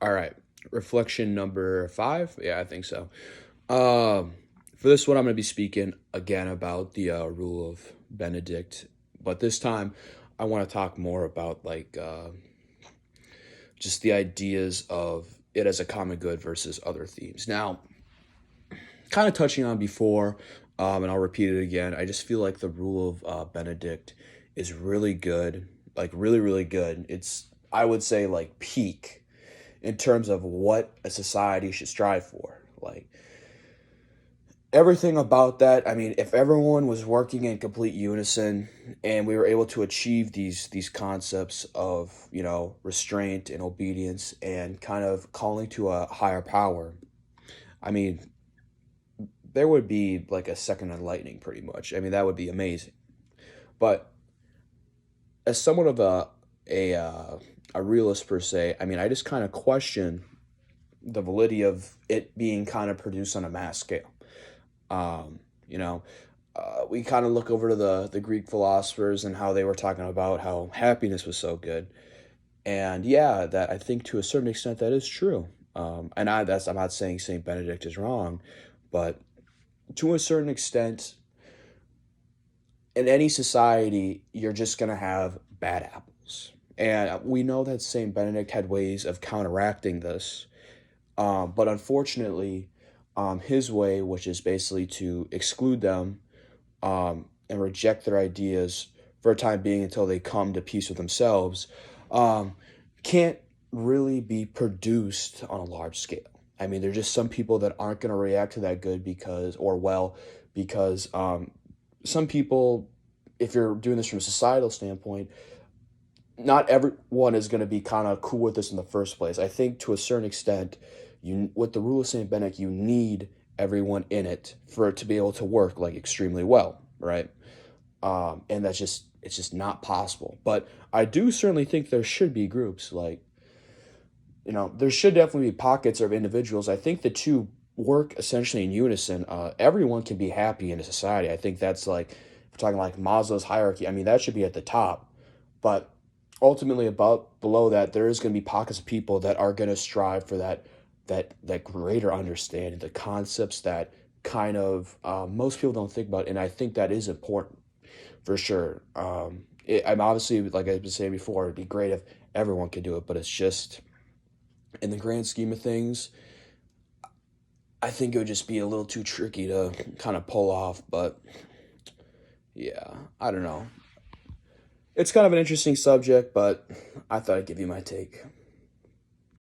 All right. Reflection number 5. Yeah, I think so. Um, for this one, I'm going to be speaking again about the rule of Benedict, but this time I want to talk more about just the ideas of it as a common good versus other themes. Now, kind of touching on before, and I'll repeat it again. I just feel like the rule of Benedict is really good, like really, really good. It's, I would say, like peak in terms of what a society should strive for. Like everything about that. I mean, if everyone was working in complete unison and we were able to achieve these concepts of, restraint and obedience and kind of calling to a higher power, I mean, there would be like a second in lightning pretty much. I mean, that would be amazing. But as somewhat of a realist per se, I mean, I just kind of question the validity of it being kind of produced on a mass scale. Um, you know, we kind of look over to the Greek philosophers and how they were talking about how happiness was so good, and yeah, that I think to a certain extent that is true. And I'm not saying Saint Benedict is wrong, but to a certain extent, in any society, you're just gonna have bad apples, and we know that Saint Benedict had ways of counteracting this. But unfortunately, his way, which is basically to exclude them and reject their ideas for a time being until they come to peace with themselves, um, can't really be produced on a large scale. I mean, there's just some people that aren't going to react to that good because, or well, because some people, if you're doing this from a societal standpoint, not everyone is going to be kind of cool with this in the first place. I think to a certain extent, you with the rule of Saint Benedict, you need everyone in it for it to be able to work like extremely well, right? And that's just it's just not possible. But I do certainly think there should be groups like there should definitely be pockets of individuals. I think the two work essentially in unison. Everyone can be happy in a society. I think that's like if we're talking like Maslow's hierarchy. I mean that should be at the top, but ultimately about below that there is going to be pockets of people that are going to strive for that greater understanding, the concepts that kind of most people don't think about, and I think that is important for sure. I'm obviously, like I've been saying before, it'd be great if everyone could do it, but it's just in the grand scheme of things, I think it would just be a little too tricky to kind of pull off. But yeah, I don't know. It's kind of an interesting subject, but I thought I'd give you my take.